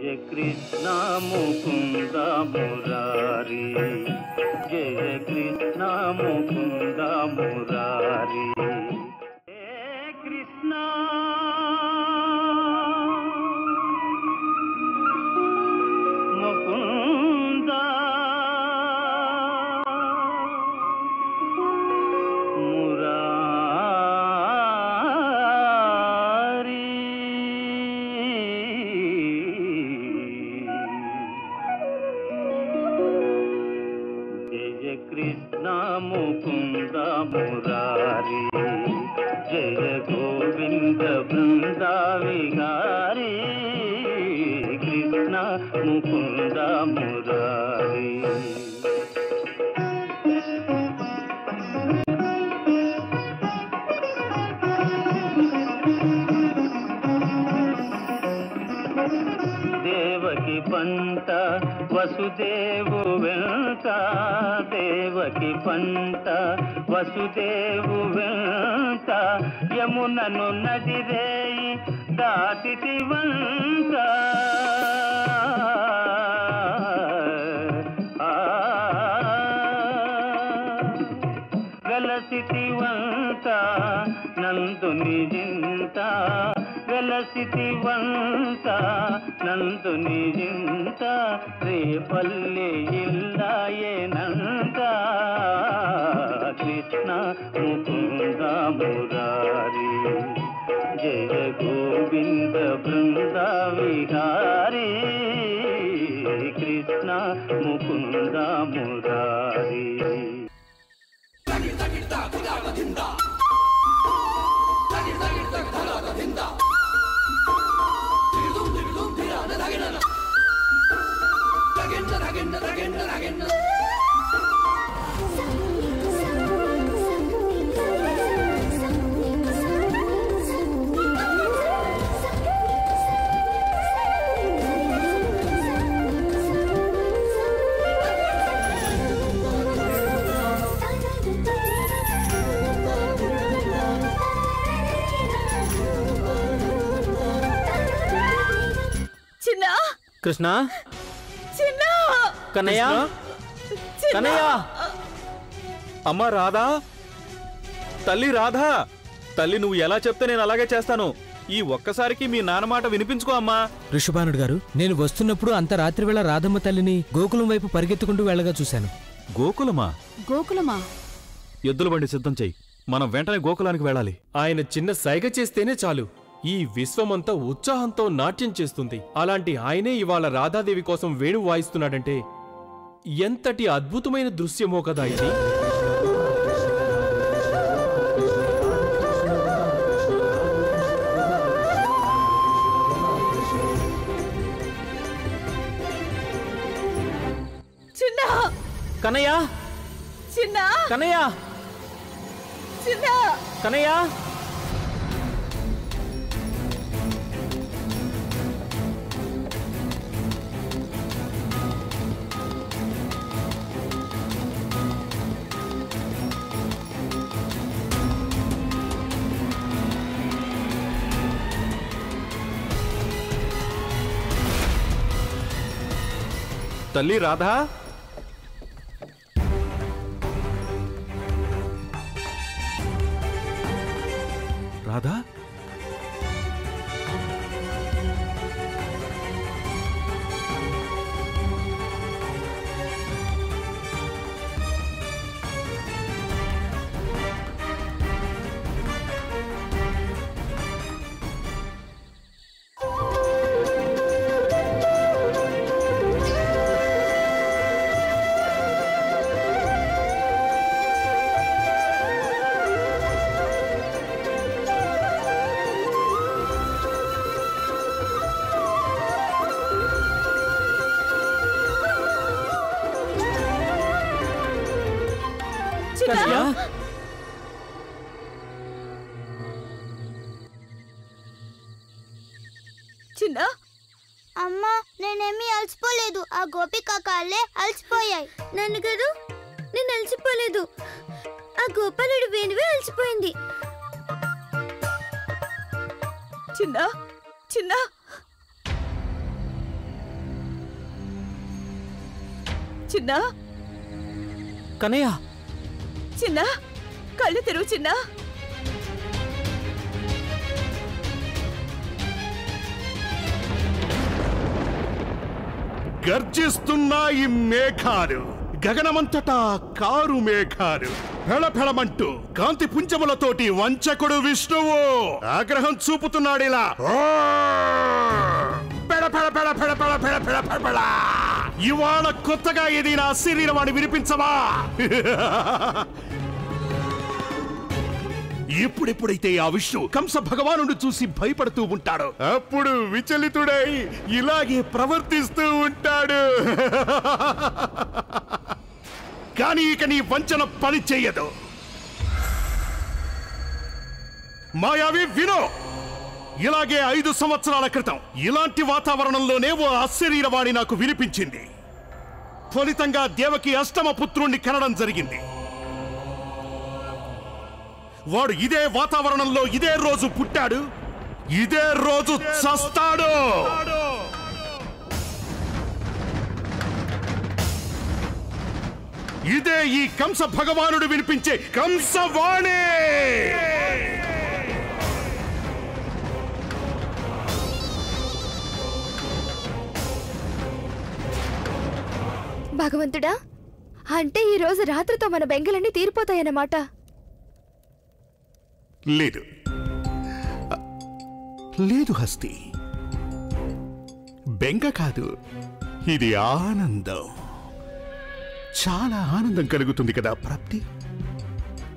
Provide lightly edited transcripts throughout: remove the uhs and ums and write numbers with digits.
జయ కృష్ణ ముకుంద మురారి, జయ కృష్ణ ముకుంద మురారి. హే కృష్ణ ముకుంద మురారి. జయ కృష్ణ ముకుంద మురారి, జయ గోవింద బృంద విహారీ, కృష్ణ ముకుంద మురారి. దేవకి పంట వసుదేవు వెంట, దేవకి పంట వసుదేవు వెంట, యమునను నదిరేయి దాటితి వంట. వెలసితి వంట నందుని జింత, వెలసితి వంట నందుని జింత, రేపల్లి ఇల్లాయేనంత. కృష్ణ ముకుంద మురారి, జయ గోవింద బృంద విహారీ, కృష్ణ ముకుంద మురారి. కృష్ణ, కన్నయ్య, కన్నయ్య. అమ్మ రాధా, తల్లి రాధా, తల్లి నువ్వు ఎలా చెప్తే నేను అలాగే చేస్తాను. ఈ ఒక్కసారికి మీ నాన్న మాట వినిపించుకో అమ్మా. ఋషభానుడు గారు, నేను వస్తున్నప్పుడు అంత రాత్రివేళ రాధమ్మ తల్లిని గోకులం వైపు పరిగెత్తుకుంటూ వెళ్ళగా చూశాను. గోకులమా? గోకులమా? ఎద్దుల బండి సిద్ధం చెయ్యి, మనం వెంటనే గోకులానికి వెళ్ళాలి. ఆయన చిన్న సైగ చేస్తేనే చాలు, ఈ విశ్వమంతా ఉత్సాహంతో నాట్యం చేస్తుంది. అలాంటి ఆయనే ఇవాళ రాధాదేవి కోసం వేణువు వాయిస్తున్నాడంటే ఎంతటి అద్భుతమైన దృశ్యమో కదా ఇది. చిన్న కన్నయ్య, చిన్న కన్నయ్య, చిన్న కన్నయ్య. తల్లి రాధా, రాధా, చిన్న అమ్మా, నేనేమీ అలసిపోలేదు. ఆ గోపిక కాళ్ళే అలసిపోయాయి. నాన్నగారు, నేను అలసిపోలేదు. ఆ గోపాలుడు వేణువే అలసిపోయింది. చిన్న చిన్న చిన్న కన్నయ్య చిన్న కళ్ళు తెరువు చిన్న. గర్జిస్తున్నాయి మేఘాలు, గగనమంతటా కారు మేఘాలు. ఫెళఫెళమంటూ కాంతి పుంజములతోటి వంచకుడు విష్ణువు ఆగ్రహం చూపుతున్నాడిలా. ఇవాళ కొత్తగా ఏదైనా శరీరవాణి వినిపించవా? ఎప్పుడెప్పుడైతే ఆ విష్ణు కంస భగవానుడు చూసి భయపడుతూ ఉంటాడు, అప్పుడు విచలితుడై ఇలాగే ప్రవర్తిస్తూ ఉంటాడు. కానీ ఇక నీ వంచన పని చెయ్యదు. మాయావి వినో, ఇలాగే 5 సంవత్సరాల క్రితం ఇలాంటి వాతావరణంలోనే ఓ అశరీరవాణి నాకు వినిపించింది. ఫలితంగా దేవకి అష్టమ పుత్రుణ్ణి కనడం జరిగింది. వాడు ఇదే వాతావరణంలో ఇదే రోజు పుట్టాడు, ఇదే రోజు చస్తాడు. ఇదే ఈ కంస భగవానుడు వినిపించే కంసవాణి. భగవంతుడా, అంటే ఈ రోజు రాత్రితో మన బెంగలన్నీ తీరిపోతాయన్నమాట. లేదు లేదు హస్తి, బెంగ కాదు, ఇది ఆనందం. చాలా ఆనందం కలుగుతుంది కదా ప్రాప్తి.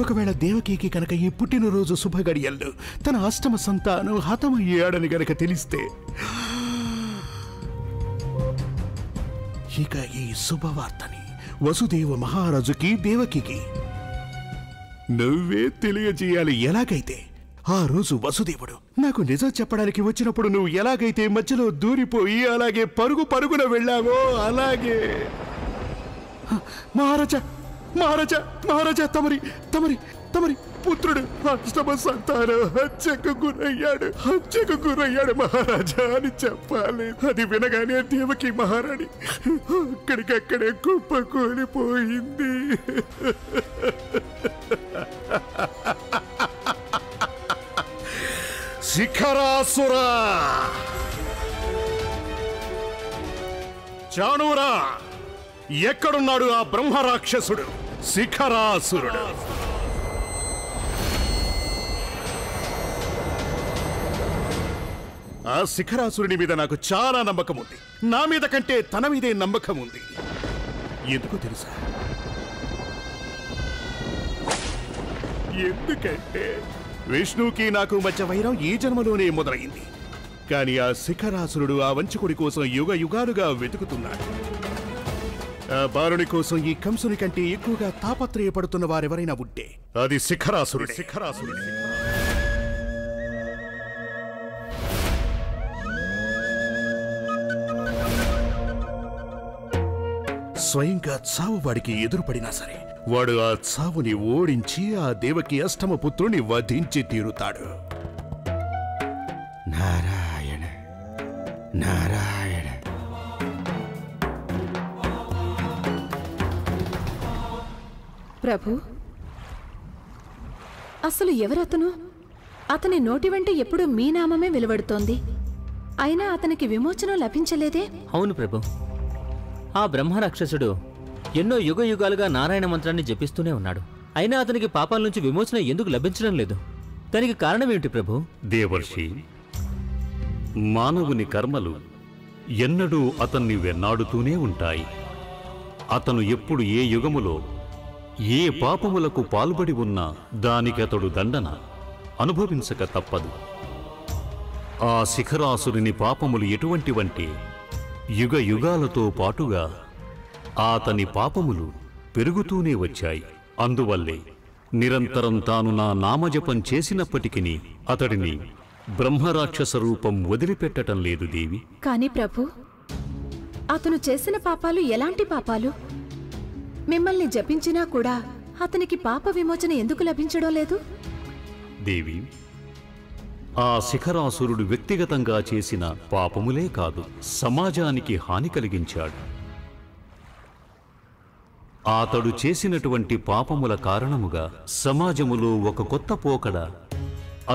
ఒకవేళ దేవకీకి కనుక ఈ పుట్టినరోజు శుభగడియల్లో తన అష్టమ సంతానం హతమయ్యాడని గనక తెలిస్తే, ఇక ఈ శుభవార్తని వసుదేవ మహారాజుకి దేవకికి నువ్వే తెలియజేయాలి. ఎలాగైతే ఆ రోజు వసుదేవుడు నాకు నిజం చెప్పడానికి వచ్చినప్పుడు నువ్వు ఎలాగైతే మధ్యలో దూరిపోయి అలాగే పరుగు పరుగున వెళ్ళావో, అలాగే మహారాజా మహారాజా మహారాజా తమరి తమరి తమరి పుత్రుడు అష్టమ సంతానం హత్యకు గురయ్యాడు మహారాజా అని చెప్పాలి. అది వినగానే దేవకి మహారాణి అక్కడికక్కడే కుప్పకూలిపోయింది. శిఖరాసురా, చాణూరా, ఎక్కడున్నాడు ఆ బ్రహ్మరాక్షసుడు శిఖరాసురుడు? ఆ శిఖరాసురుని మీద నాకు చాలా నమ్మకం ఉంది. నా మీద కంటే తన మీదే నమ్మకం ఉంది. ఎందుకు తెలుసా? ఎందుకంటే విష్ణుకి నాకు మధ్య వైరం ఈ జన్మలోనే మొదలైంది. కానీ ఆ శిఖరాసురుడు ఆ వంచకుడి కోసం యుగ యుగాలుగా వెతుకుతున్నాడు. ఆ బాలుని కోసం ఈ కంసుని కంటే ఎక్కువగా తాపత్రయపడుతున్న వారెవరైనా ఉంటే అది శిఖరాసురుడు. శిఖరాసురుడు స్వయంగా చావు వాడికి ఎదురుపడినా సరే వాడు ఆ చావుని ఓడించి ఆ దేవకి అష్టమ పుత్రుని వధించి తీరుతాడు. నారాయణ నారాయణ. ప్రభు, అసలు ఎవరతను? అతని నోటి వెంట ఎప్పుడూ మీ నామమే వెలువడుతోంది. అయినా అతనికి విమోచనం లభించలేదే? అవును ప్రభు, ఆ బ్రహ్మరాక్షసుడు ఎన్నో యుగ యుగాలుగా నారాయణ మంత్రాన్ని జపిస్తూనే ఉన్నాడు. అయినా అతనికి పాపాల నుంచి విమోచన ఎందుకు లభించడం లేదు? దానికి కారణం ఏమిటి ప్రభు? దేవర్షి, మానవుని కర్మలు ఎన్నడూ అతన్ని వెన్నాడుతూనే ఉంటాయి. అతను ఎప్పుడు ఏ యుగములో ఏ పాపములకు పాల్పడి ఉన్నా దానికతడు దండన అనుభవించక తప్పదు. ఆ శిఖరాసురుని పాపములు ఎటువంటివంటే యుగ యుగాలతో పాటుగా అతని పాపములు పెరుగుతూనే వచ్చాయి. అందువల్లే నిరంతరం తాను నా నామజపం చేసినప్పటికీ అతడిని బ్రహ్మరాక్షస రూపం వదిలిపెట్టడం లేదు దేవి. కాని ప్రభు, అతను చేసిన పాపాలు ఎలాంటి పాపాలు? మిమ్మల్ని జపించినా కూడా అతనికి పాప విమోచన ఎందుకు లభించడం లేదు? దేవి, ఆ శిఖరాసురుడు వ్యక్తిగతంగా చేసిన పాపములే కాదు, సమాజానికి హాని కలిగించాడు. అతడు చేసినటువంటి పాపముల కారణముగా సమాజములో ఒక కొత్త పోకడ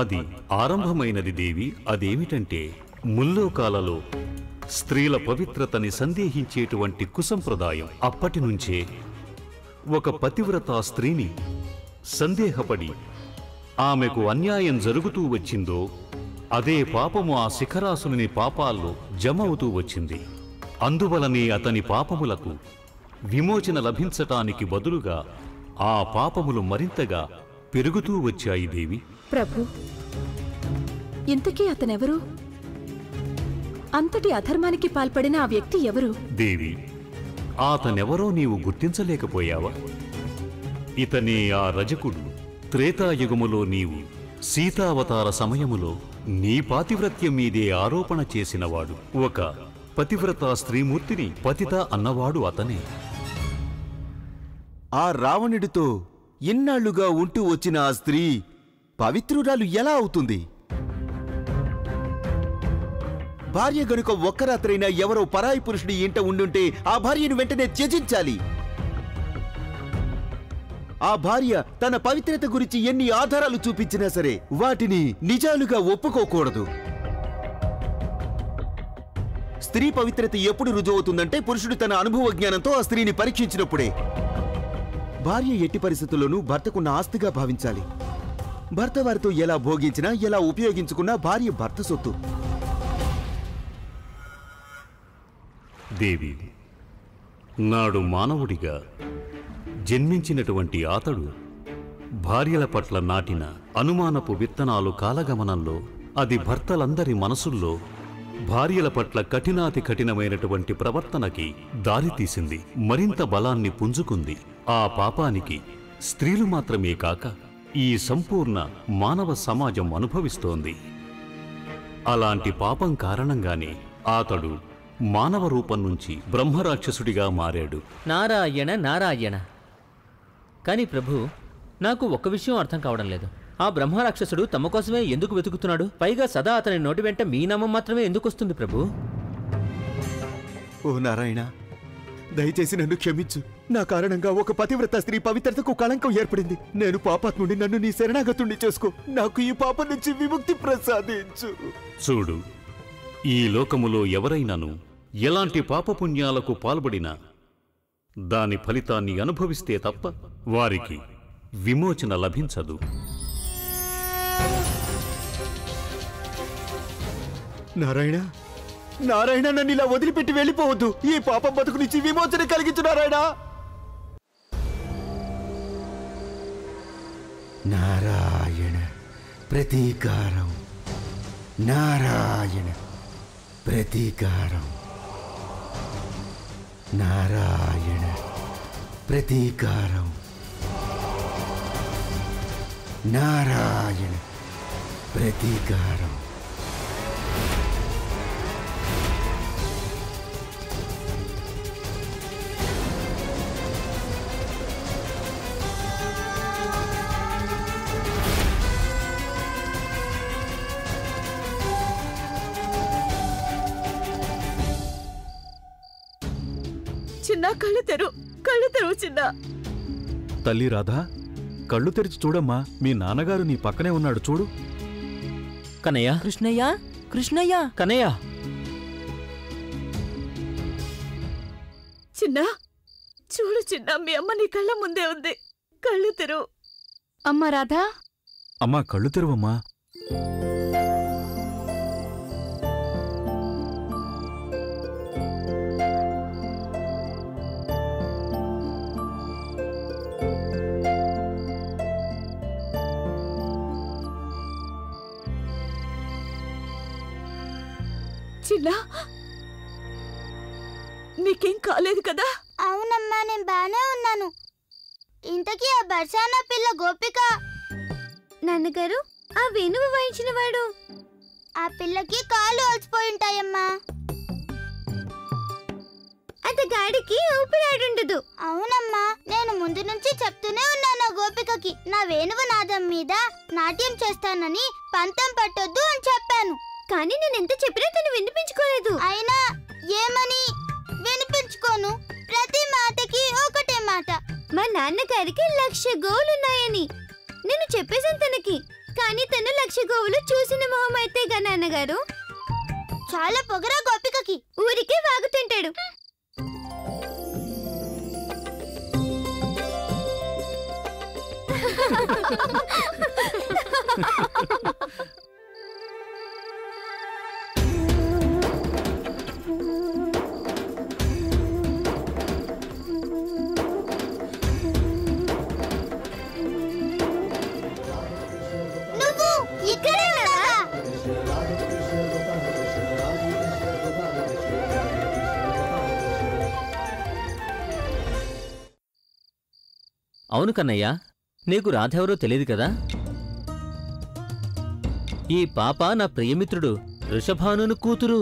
అది ఆరంభమైనది దేవి. అదేమిటంటే ముల్లోకాలలో స్త్రీల పవిత్రతని సందేహించేటువంటి కుసంప్రదాయం. అప్పటి నుంచే ఒక పతివ్రతా స్త్రీని సందేహపడి ఆమెకు అన్యాయం జరుగుతూ వచ్చిందో అదే పాపము ఆ శిఖరాసుని పాపాల్లో జమ అవుతూ వచ్చింది. అందువలనే అతని పాపములకు విమోచన లభించటానికి బదులుగా ఆ పాపములు మరింతగా పెరుగుతూ వచ్చాయి దేవి. ప్రభు, ఇంతకీ అతనెవరు? అంతటి అధర్మానికి పాల్పడిన ఆ వ్యక్తి ఎవరు? దేవి, అతనెవరో నీవు గుర్తించలేకపోయావా? ఇతనే ఆ రజకుడు. త్రేతాయుగములో నీవు సీతావతార సమయములో నీ పాతివ్రత్యం మీదే ఆరోపణ చేసినవాడు. ఒక పతివ్రత స్త్రీమూర్తిని పతిత అన్నవాడు అతనే. ఆ రావణుడితో ఇన్నాళ్లుగా ఉంటూ వచ్చిన ఆ స్త్రీ పవిత్రురాలు ఎలా అవుతుంది? భార్య గనుక ఒక్క రాత్రైనా ఎవరో పరాయి పురుషుడి ఇంట ఉండుంటే ఆ భార్యను వెంటనే త్యజించాలి. ఆ భార్య తన పవిత్రత గురించి ఎన్ని ఆధారాలు చూపించినా సరే వాటిని నిజాలుగా ఒప్పుకోకూడదు. స్త్రీ పవిత్రత ఎప్పుడు రుజువవుతుందంటే పురుషుడు తన అనుభవ జ్ఞానంతో ఆ స్త్రీని పరీక్షించినప్పుడే. భార్య ఎట్టి పరిస్థితుల్లోనూ భర్తకున్న ఆస్తిగా భావించాలి. భర్త వారితో ఎలా భోగించినా ఎలా ఉపయోగించుకున్నా భార్య భర్త సొత్తు. దేవి, నాడు మానవుడిగా జన్మించినటువంటి అతడు భార్యల పట్ల నాటిన అనుమానపు విత్తనాలు కాలగమనంలో అది భర్తలందరి మనసుల్లో భార్యల పట్ల కఠినాతి కఠినమైనటువంటి ప్రవర్తనకి దారితీసింది. మరింత బలాన్ని పుంజుకుంది. ఆ పాపానికి స్త్రీలు మాత్రమే కాక ఈ సంపూర్ణ మానవ సమాజం అనుభవిస్తోంది. అలాంటి పాపం కారణంగానే అతడు మానవ రూపం నుంచి బ్రహ్మరాక్షసుడిగా మారాడు. నారాయణ నారాయణ. కానీ ప్రభు, నాకు ఒక్క విషయం అర్థం కావడం లేదు. ఆ బ్రహ్మరాక్షసుడు తమ కోసమే ఎందుకు వెతుకుతున్నాడు? పైగా సదా అతని నోటి వెంట మీ నామం మాత్రమే ఎందుకు వస్తుంది ప్రభు? ఓ నారాయణ, దయచేసి నన్ను క్షమించు. నా కారణంగా ఒక పతివ్రత స్త్రీ పవిత్రతకు కళంకం ఏర్పడింది. నేను పాపాత్ముడి, నన్ను నీ శరణాగతుణ్ణి చేసుకో. నాకు ఈ పాపం నుంచి విముక్తి ప్రసాదించు. చూడు, ఈ లోకములో ఎవరైనాను ఎలాంటి పాపపుణ్యాలకు పాల్పడినా దాని ఫలితాన్ని అనుభవిస్తే తప్ప వారికి విమోచన లభించదు. నారాయణ, నారాయణ, నన్ను ఇలా వదిలిపెట్టి వెళ్ళిపోవద్దు. ఈ పాపం బతుకు నుంచి విమోచన కలిగించు నారాయణ. నారాయణ ప్రతీకారం, నారాయణ ప్రతీకారం, నారాయణ ప్రతీకారం, నారాయణ ప్రతీకారం. చిన్న కళ్ళు తెరువు చిన్న. తల్లి రాధా, కళ్ళు తెరిచి చూడమ్మా. మీ నాన్నగారు నీ పక్కనే ఉన్నాడు, చూడు. కన్నయ్య, కృష్ణయ్య, కృష్ణయ్య, కన్నయ్య. చిన్న, చూడు చిన్న, మీ అమ్మ నీ కళ్ళ ముందే ఉంది. కళ్ళు తెరువు. అమ్మ రాధా, అమ్మా కళ్ళు తెరువమ్మా. చిన్న, నీకేం కాలేదు కదా? అవునమ్మా, నేను బానే ఉన్నాను. ఇంతకీ ఆ బర్సానా పిల్ల గోపిక నాన్నగారు, ఆ వేణువు వాయించిన వాడు. ఆ పిల్లకి కాళ్ళు అలసిపోయి ఉంటాయమ్మా. అతగాడికి ఊపిరాడుండదు. అవునమ్మా, నేను ముందు నుంచి చెప్తూనే ఉన్నాను గోపికకి నా వేణువు నాదం మీద నాట్యం చేస్తానని పంతం పట్టొద్దు అని చెప్పాను. కానీ నేను ఎంత చెప్పినా తను వినిపించుకోలేదు. అయినా ఏమని వినిపించుకోను? ప్రతి మాటకి ఒకటే మాట. నాన్నగారికి 1,00,000 గోవులున్నాయని. నేను చెప్పేశాను తనకి, కానీ తను 1,00,000 గోవులు చూసిన మొహం అయితేగా నాన్నగారు. చాలా పొగరా గోపికకి, ఊరికే వాగుతుంటాడు. నువ్వు ఇక్కడే ఉన్నావా? అవును కన్నయ్య, నీకు రాధెవరో తెలియదు కదా? ఈ పాప నా ప్రియమిత్రుడు వృషభానుని కూతురు.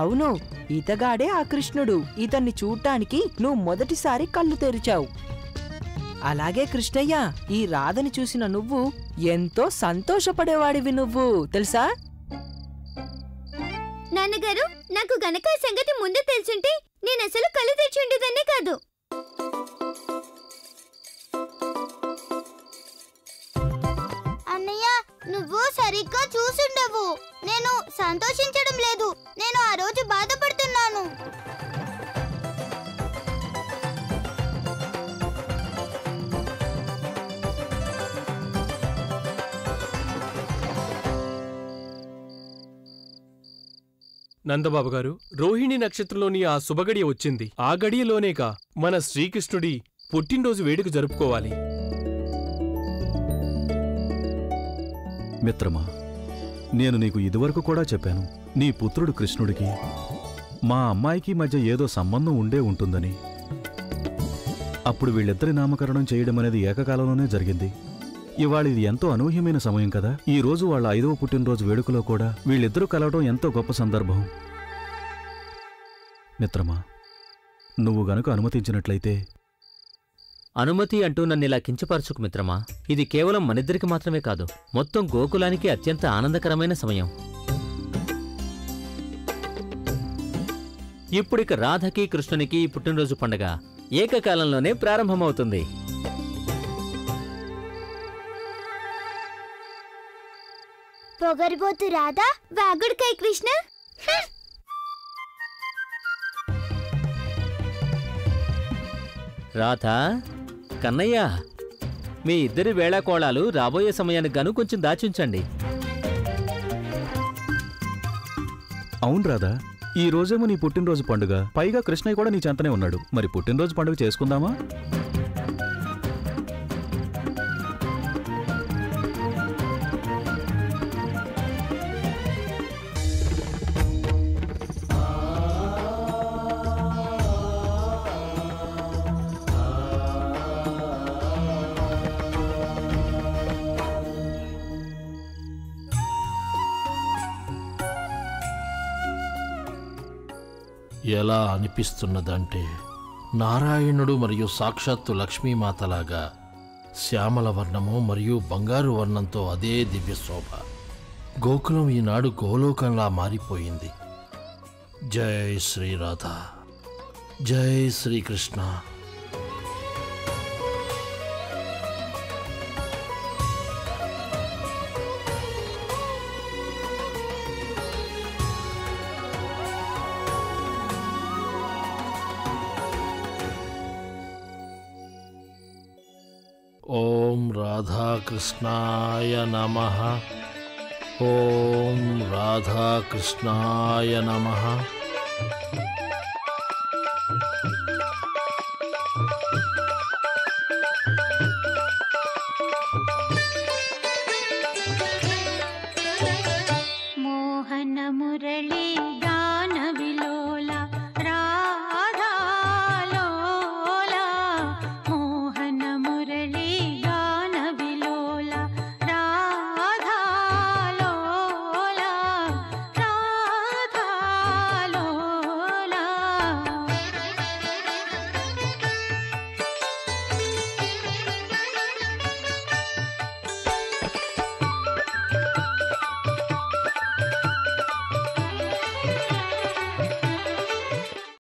అవును, ఇతగాడే ఆ కృష్ణుడు. ఇతన్ని చూడ్డానికి నువ్వు మొదటిసారి కళ్ళు తెరిచావు. అలాగే కృష్ణయ్య, ఈ రాధని చూసిన నువ్వు ఎంతో సంతోషపడేవాడివి నువ్వు, తెలుసా? నాన్నగారు, నాకు గనక ఈ సంగతి ముందే తెలుసుంటే నేను అసలు కళ్ళు తెరిచి ఉండేదాన్నే కాదు. అన్నయ్య, నువ్వు సరిగ్గా చూసుండవు. నేను సంతోషించడం లేదు, నేను ఆ రోజు బాధపడుతున్నాను. నందబాబు గారు, రోహిణి నక్షత్రంలోని ఆ శుభగడియ వచ్చింది. ఆ గడియలోనేగా మన శ్రీకృష్ణుడి పుట్టినరోజు వేడుక జరుపుకోవాలి. మిత్రమా, నేను నీకు ఇదివరకు కూడా చెప్పాను, నీ పుత్రుడు కృష్ణుడికి మా అమ్మాయికి మధ్య ఏదో సంబంధం ఉండే ఉంటుందని. అప్పుడు వీళ్ళిద్దరి నామకరణం చేయడం అనేది ఏకకాలంలోనే జరిగింది. ఇవాళ ఇది ఎంతో అనూహ్యమైన సమయం కదా. ఈ రోజు వాళ్ళ 5వ పుట్టినరోజు వేడుకలో కూడా వీళ్ళిద్దరూ కలవడం ఎంతో గొప్ప సందర్భం. మిత్రమా, నువ్వు గనుక అనుమతించినట్లయితే. అనుమతి అంటూ నన్నిలా కించపరచుకు మిత్రమా. ఇది కేవలం మనిద్దరికి మాత్రమే కాదు, మొత్తం గోకులానికి అత్యంత ఆనందకరమైన సమయం. ఇప్పుడిక రాధకి కృష్ణునికి పుట్టినరోజు పండుగ ఏకకాలంలోనే ప్రారంభమవుతుంది. పొగరిపోతు రాధా, వాగుడుకాయ కృష్ణ. రాధా, కన్నయ్య, మీ ఇద్దరి వేళాకోళాలు రాబోయే సమయానికి గాను కొంచెం దాచుంచండి. అవును రాధా, ఈ రోజేమో నీ పుట్టినరోజు పండుగ, పైగా కృష్ణయ్య కూడా నీ చెంతనే ఉన్నాడు. మరి పుట్టినరోజు పండుగ చేసుకుందామా? ఎలా అనిపిస్తున్నదంటే నారాయణుడు మరియు సాక్షాత్తు లక్ష్మీమాతలాగా శ్యామల వర్ణము మరియు బంగారు వర్ణంతో అదే దివ్యశోభ. గోకులం ఈనాడు గోలోకంలా మారిపోయింది. జై శ్రీరాధ, జై శ్రీకృష్ణ. ఓం రాధాకృష్ణాయ నమః. ఓం రాధాకృష్ణాయ నమః. మోహన మురళీ